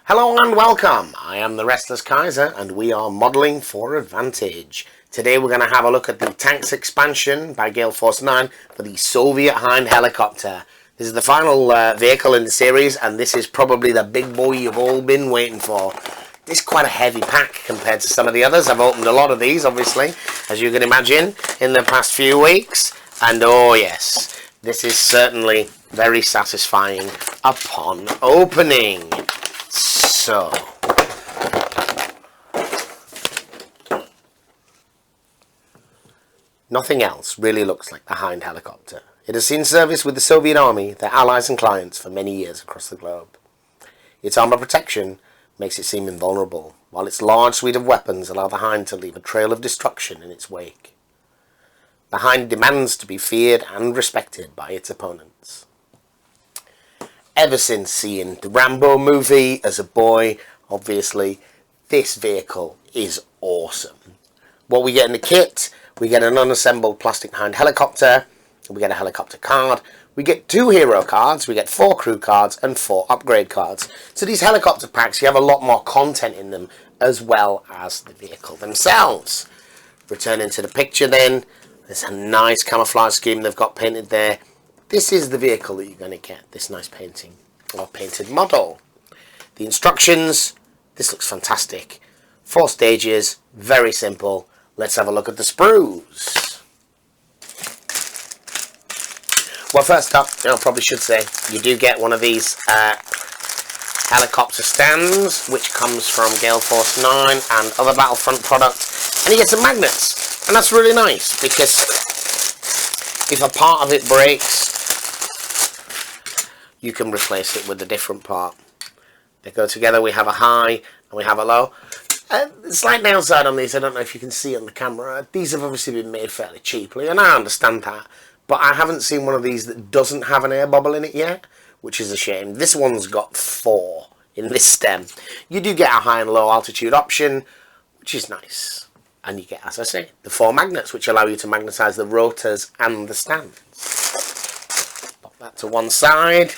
Hello and welcome. I am the Restless Kaiser and we are modelling for advantage. Today we're going to have a look at the tanks expansion by Gale Force 9 for the Soviet Hind helicopter. This is the final vehicle in the series, and this is probably the big boy you've all been waiting for. This is quite a heavy pack compared to some of the others. I've opened a lot of these, obviously, as you can imagine, in the past few weeks. And oh yes, this is certainly very satisfying upon opening. So, nothing else really looks like the Hind helicopter. It has seen service with the Soviet Army, their allies and clients for many years across the globe. Its armour protection makes it seem invulnerable, while its large suite of weapons allow the Hind to leave a trail of destruction in its wake. The Hind demands to be feared and respected by its opponents. Ever since seeing the Rambo movie as a boy, obviously, this vehicle is awesome. What we get in the kit, we get an unassembled plastic Hind helicopter, we get a helicopter card, we get 2 hero cards, we get 4 crew cards and 4 upgrade cards. So these helicopter packs, you have a lot more content in them as well as the vehicle themselves. Returning to the picture then, there's a nice camouflage scheme they've got painted there. This is the vehicle that you're going to get, this nice painting, or painted model. The instructions, this looks fantastic. 4 stages, very simple. Let's have a look at the sprues. Well, first up, I probably should say, you do get one of these helicopter stands, which comes from Gale Force 9 and other Battlefront products. And you get some magnets, and that's really nice, because if a part of it breaks, you can replace it with a different part. They go together. We have a high and we have a low. Slight downside on these, I don't know if you can see on the camera, these have obviously been made fairly cheaply, and I understand that, but I haven't seen one of these that doesn't have an air bubble in it yet, which is a shame. This one's got 4 in this stem. You do get a high and low altitude option, which is nice. And you get, as I say, the 4 magnets, which allow you to magnetize the rotors and the stands. Pop that to one side.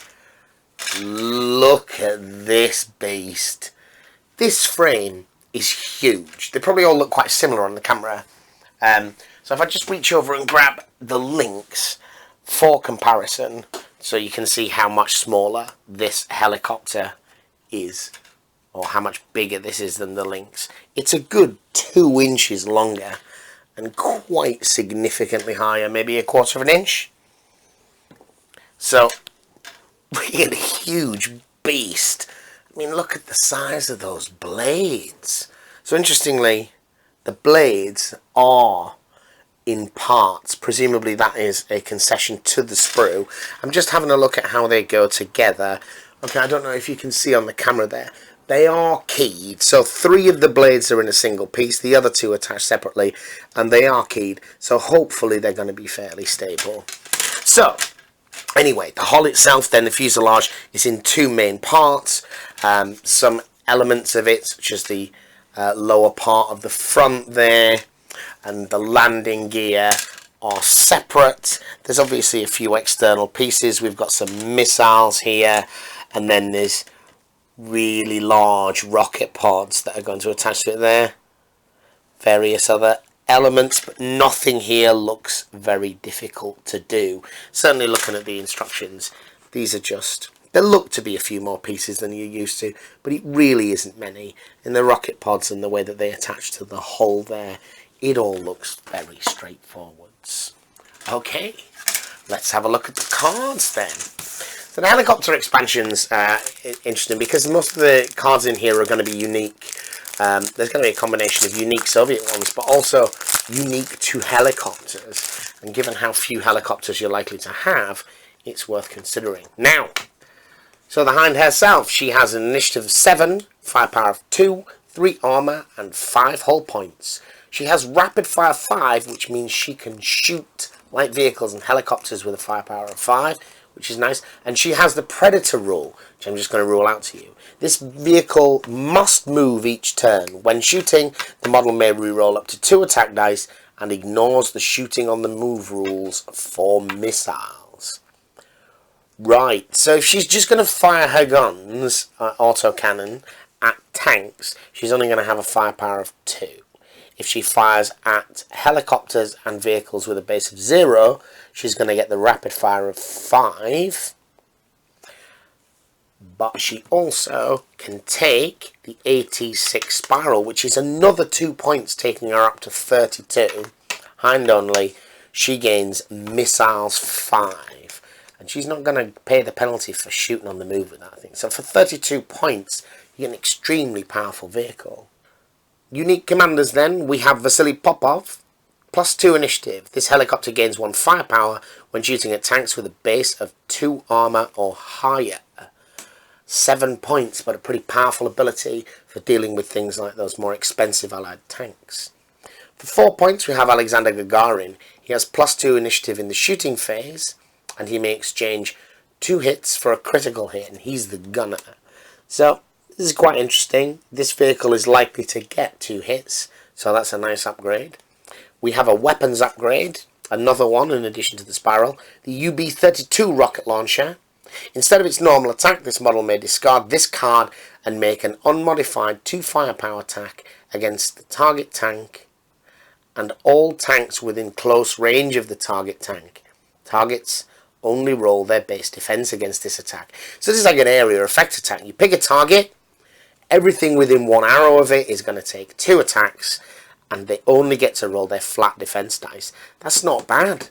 Look at this beast. This frame is huge. They probably all look quite similar on the camera. So if I just reach over and grab the links for comparison, so you can see how much smaller this helicopter is, or how much bigger this is than the links. It's a good 2 inches longer and quite significantly higher, maybe 1/4 of an inch. So, really huge beast. I mean, look at the size of those blades. So interestingly, the blades are in parts. Presumably that is a concession to the sprue. I'm just having a look at how they go together. Okay, I don't know if you can see on the camera there. They are keyed. So 3 of the blades are in a single piece. The other 2 attached separately, and they are keyed. So hopefully they're going to be fairly stable. So, anyway, the hull itself then, the fuselage, is in 2 main parts. Some elements of it, such as the lower part of the front there and the landing gear, are separate. There's obviously a few external pieces. We've got some missiles here, and then there's really large rocket pods that are going to attach to it there. Various other elements, but nothing here looks very difficult to do. Certainly looking at the instructions, these are just, there look to be a few more pieces than you're used to, but it really isn't many. In the rocket pods and the way that they attach to the hull there, it all looks very straightforwards. Okay, let's have a look at the cards then. So the helicopter expansion's interesting because most of the cards in here are going to be unique. There's going to be a combination of unique Soviet ones, but also unique to helicopters. And given how few helicopters you're likely to have, it's worth considering. Now, so the Hind herself, she has an initiative of 7, firepower of 2, 3 armour, and 5 hull points. She has rapid fire 5, which means she can shoot light vehicles and helicopters with a firepower of 5, which is nice. And she has the Predator rule, which I'm just going to rule out to you. This vehicle must move each turn. When shooting, the model may re-roll up to 2 attack dice and ignores the shooting on the move rules for missiles. Right, so if she's just going to fire her guns, autocannon, at tanks, she's only going to have a firepower of 2. If she fires at helicopters and vehicles with a base of 0, she's going to get the rapid fire of 5. But she also can take the AT-6 Spiral, which is another 2 points, taking her up to 32. Hind only, she gains missiles 5. And she's not going to pay the penalty for shooting on the move with that thing. So for 32 points, you get an extremely powerful vehicle. Unique commanders then, we have Vasily Popov, +2 initiative. This helicopter gains 1 firepower when shooting at tanks with a base of 2 armor or higher. 7 points, but a pretty powerful ability for dealing with things like those more expensive Allied tanks. For 4 points, we have Alexander Gagarin. He has +2 initiative in the shooting phase, and he may exchange 2 hits for a critical hit, and he's the gunner. So, this is quite interesting. This vehicle is likely to get 2 hits, so that's a nice upgrade. We have a weapons upgrade, another one in addition to the Spiral, the UB-32 rocket launcher. Instead of its normal attack, this model may discard this card and make an unmodified 2 firepower attack against the target tank and all tanks within close range of the target tank. Targets only roll their base defense against this attack. So this is like an area effect attack. You pick a target, everything within 1 arrow of it is going to take 2 attacks, and they only get to roll their flat defense dice. That's not bad.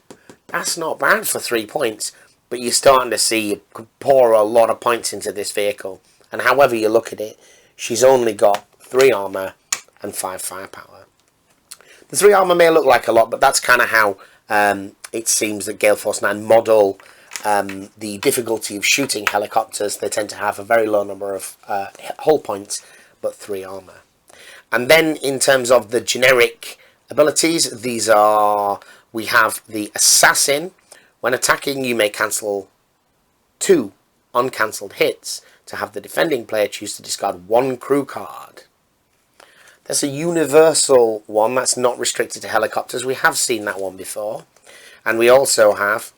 That's not bad for 3 points. But you're starting to see you could pour a lot of points into this vehicle. And however you look at it, she's only got 3 armor and 5 firepower. The 3 armor may look like a lot, but that's kind of how it seems that Gale Force 9 model the difficulty of shooting helicopters. They tend to have a very low number of hull points, but 3 armor. And then in terms of the generic abilities, these are, we have the Assassin. When attacking, you may cancel 2 uncancelled hits to have the defending player choose to discard 1 crew card. That's a universal one that's not restricted to helicopters. We have seen that one before. And we also have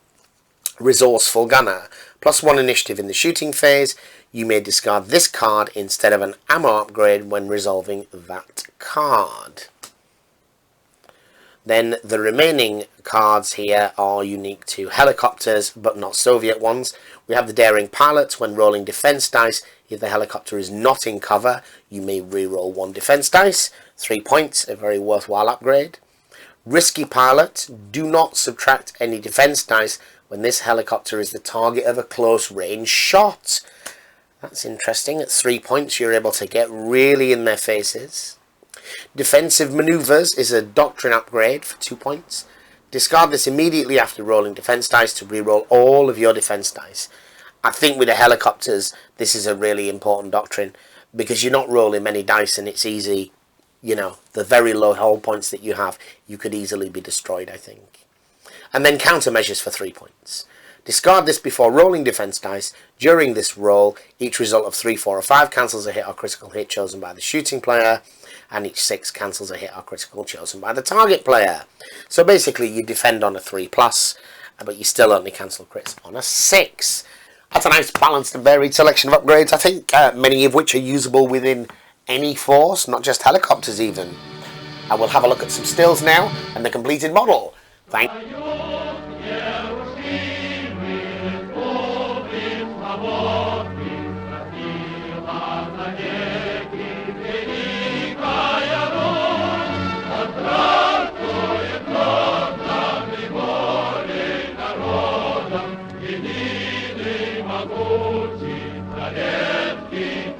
Resourceful Gunner. +1 initiative in the shooting phase. You may discard this card instead of an ammo upgrade when resolving that card. Then the remaining cards here are unique to helicopters, but not Soviet ones. We have the Daring Pilot. When rolling defense dice, if the helicopter is not in cover, you may re-roll 1 defense dice. 3 points, a very worthwhile upgrade. Risky Pilot. Do not subtract any defense dice when this helicopter is the target of a close range shot. That's interesting. At 3 points, you're able to get really in their faces. Defensive Maneuvers is a doctrine upgrade for 2 points. Discard this immediately after rolling defense dice to reroll all of your defense dice. I think with the helicopters, this is a really important doctrine because you're not rolling many dice and it's easy, you know, the very low hull points that you have, you could easily be destroyed, I think. And then countermeasures for 3 points. Discard this before rolling defense dice. During this roll, each result of 3, 4 or 5 cancels a hit or critical hit chosen by the shooting player, and each 6 cancels a hit or critical chosen by the target player. So basically you defend on a 3+, but you still only cancel crits on a 6. That's a nice balanced and varied selection of upgrades, I think, many of which are usable within any force, not just helicopters even. I will have a look at some stills now and the completed model. Thank you. Могучий, царевский,